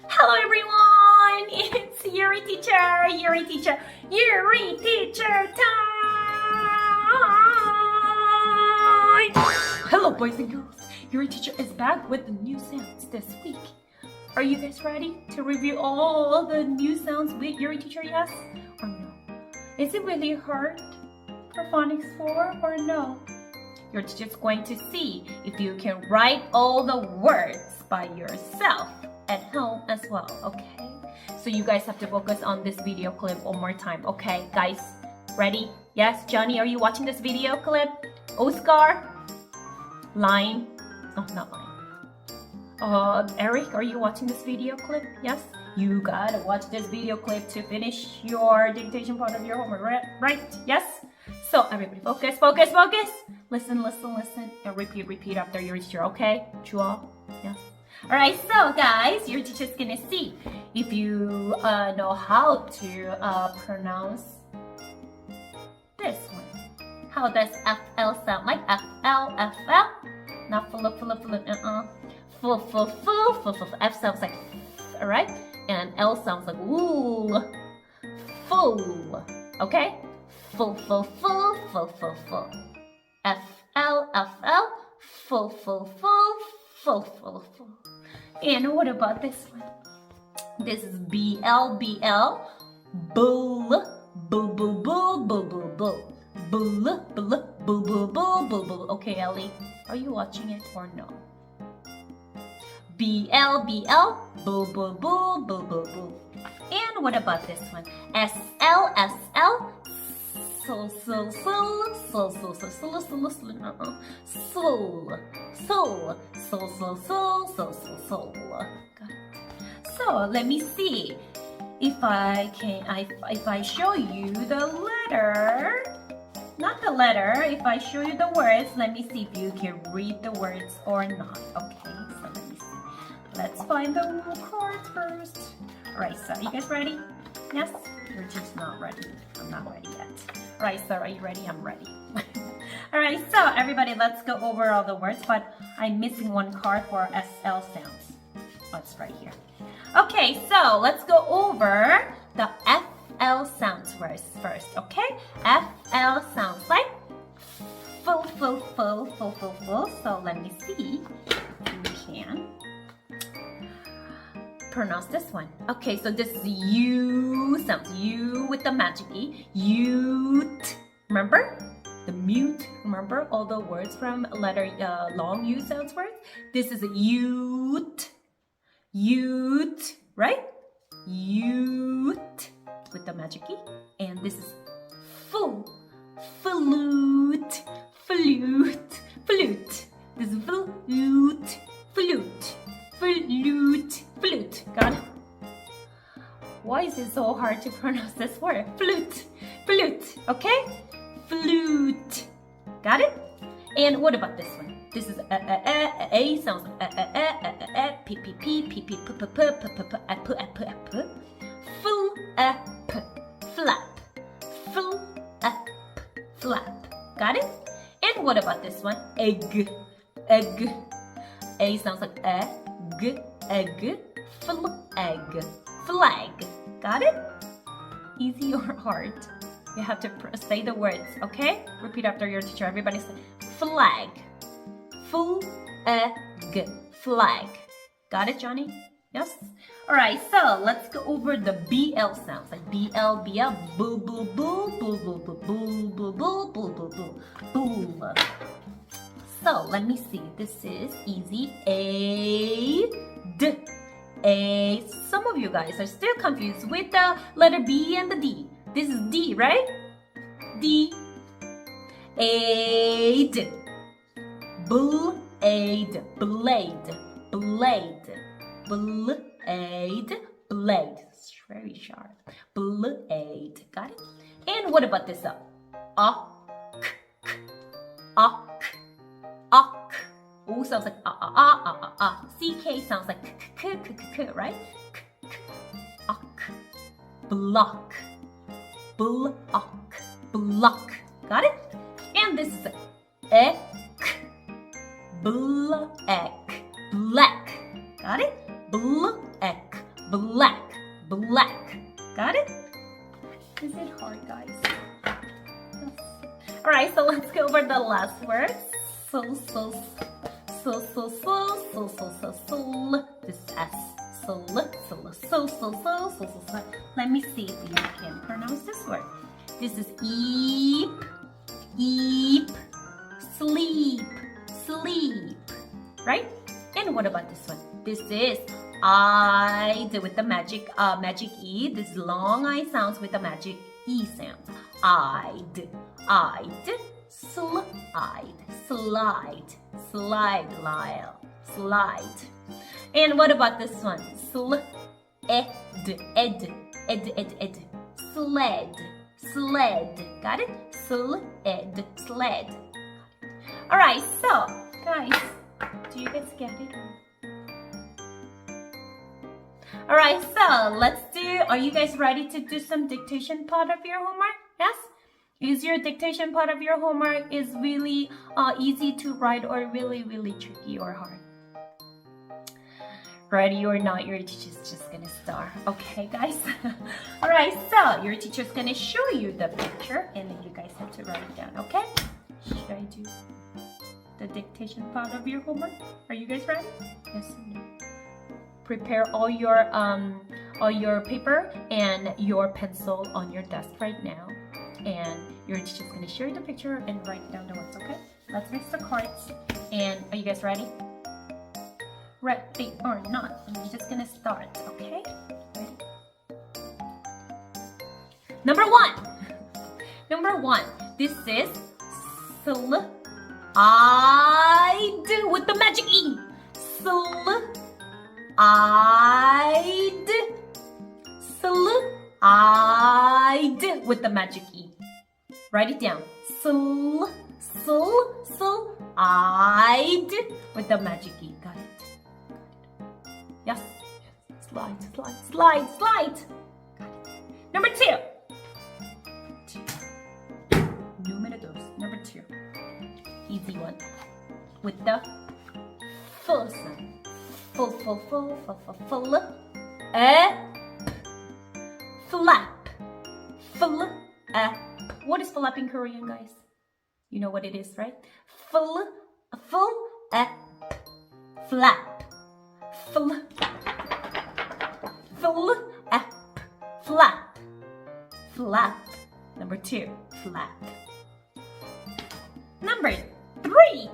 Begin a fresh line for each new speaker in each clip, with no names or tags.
Hello everyone! It's Yuri teacher time! Hello boys and girls, Yuri teacher is back with the new sounds this week. Are you guys ready to review all the new sounds with Yuri teacher, yes or no? Is it really hard for phonics 4 or no? You're just going to see if you can write all the words by yourself at home as well, okay? So you guys have to focus on this video clip one more time, okay? Guys, ready? Yes, Johnny, are you watching this video clip? Oscar? Line? Oh, not line. Eric, are you watching this video clip? Yes? You gotta watch this video clip to finish your dictation part of your homework, right? Yes? So everybody focus, focus, focus. Listen, listen, listen, and repeat after your teacher, okay? Chua? Yes. Alright, so guys, your teacher's gonna see if you know how to pronounce this one. How does FL sound like? FL. Not full. Full. F sounds like f, alright? And L sounds like wool. Full. Okay? Full. FL. Full. And what about this one? This is BL. Bull. Bull. Okay, Ellie, are you watching it or no? BL. Bull. And what about this one? SL. Soul. So let me see if I show you the letter, not the letter, if I show you the words, let me see if you can read the words or not. Okay, so let me see. Let's find the card first. Alright, so are you guys ready? Yes? You're just not ready. I'm not ready yet. Alright, so are you ready? I'm ready. Alright, so everybody, let's go over all the words, but I'm missing one card for SL sounds. Oh, it's right here. Okay, so let's go over the FL sounds first, okay? FL sounds like full. So let me see if you can pronounce this one. Okay, so this is U sounds. U with the magic E. Ute. Remember? The mute. Remember all the words from letter long U sounds words? This is a ute. Right? Ute with the magic E. And this is full. Flute. This is flute. Got it? Why is it so hard to pronounce this word? Flute. Okay? Flute. Got it? And what about this one? This is a sounds like p full flap. Got it? And what about this one? Egg. A sounds like egg. Flag. Got it? Easy or hard? You have to say the words, okay? Repeat after your teacher. Everybody say flag. Flag. Got it, Johnny? Yes? Alright, so let's go over the BL sounds. Like BL. Boo. So let me see. This is easy. A. Some of you guys are still confused with the letter B and the D. This is D, right? D. Aid. Blade. It's very sharp. Blade. Got it? And what about this up? Ock. O sounds like CK sounds like k, right? Ock. Block. Got it? And this is ek. Black. Got it? Black. Black. Black. Got it? Is it hard, guys? Alright, so let's go over the last word. So. This S. So. Let me see if you can pronounce this word. This is eep, sleep, right? And what about this one? This is I with the magic E. This long I sounds with the magic E sound. I'd, slide. And what about this one? Ed. Sled. Got it? Sled. Alright, so, guys, do you guys get it? Alright, so, are you guys ready to do some dictation part of your homework? Yes? Is your dictation part of your homework is really easy to write or really, really tricky or hard? Ready or not, your teacher's just gonna start. Okay, guys? Alright, so your teacher's gonna show you the picture and then you guys have to write it down, okay? Should I do the dictation part of your homework? Are you guys ready? Yes or no? Prepare all your paper and your pencil on your desk right now. And your teacher's gonna show you the picture and write down the words, okay? Let's mix the cards. And are you guys ready? Ready or not? I'm just gonna start, okay? Ready? Number one. This is slide with the magic E. Slide with the magic E. Write it down. Slide with the magic E. Got it? Yes. Slide. Number two. Number two. Easy one. With the full sound. Full. Flap. What is flap in Korean, guys? You know what it is, right? Flap. Flap. Number two, flap. Number three.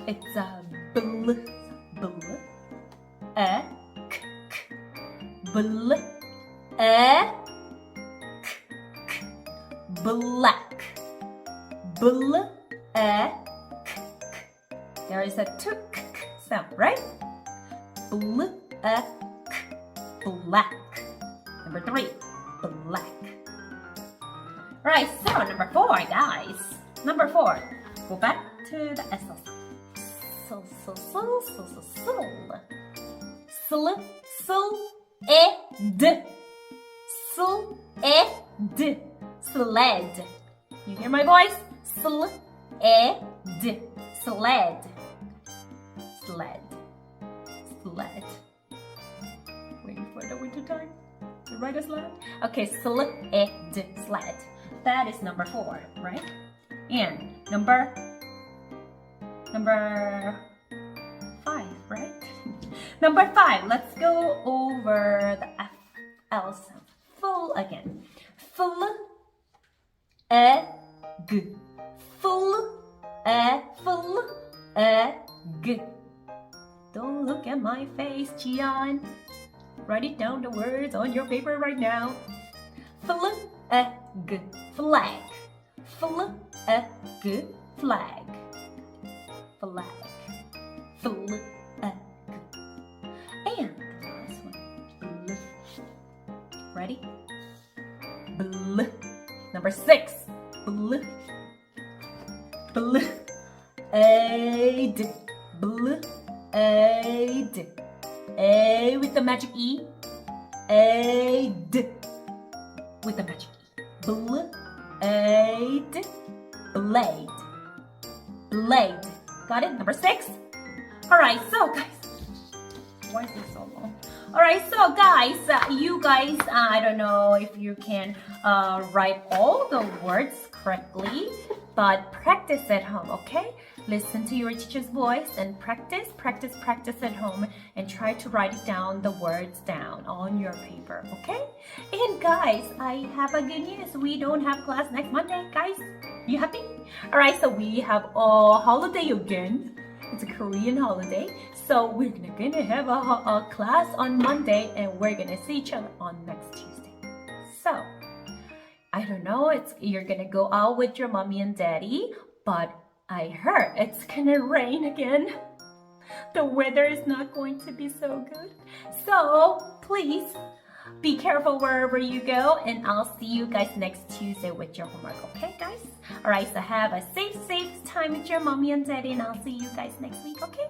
It's a bl, k, bl, k, black, bl, k. There is a t, k sound, right? Bl, k, black. Number three, black. Right, so number four, guys. Number four. Go back to the S. Sled. You hear my voice? Sled. Waiting for the winter time to write a sled. Okay, sled. That is number four, right? And number five, right? Number five, let's go over the FL sound. Full again. Full, egg. Full, egg. Don't look at my face, Jian. Write it down the words on your paper right now. Full, egg. Flag. Full, egg. Flag. Full, egg. And the last one. Bl. Ready? Bl. Number six. Bl. Aid. Bl. Aid. A with the magic E. Aid. With the magic E. Bl. Aid. blade. Blade. Got it? Number 6. Alright, so guys, why is this so long? Alright, so guys, you guys, I don't know if you can write all the words correctly, but practice at home, okay? Listen to your teacher's voice and practice at home and try to write down the words down on your paper, okay? And guys, I have a good news. We don't have class next Monday, guys. You happy? Alright, so we have a holiday again. It's a Korean holiday. So we're gonna have a class on Monday and we're gonna see each other on next Tuesday. So, I don't know, you're gonna go out with your mommy and daddy, but I heard it's gonna rain again. The weather is not going to be so good. So, please be careful wherever you go and I'll see you guys next Tuesday with your homework, okay guys? Alright, so have a safe time with your mommy and daddy and I'll see you guys next week, okay?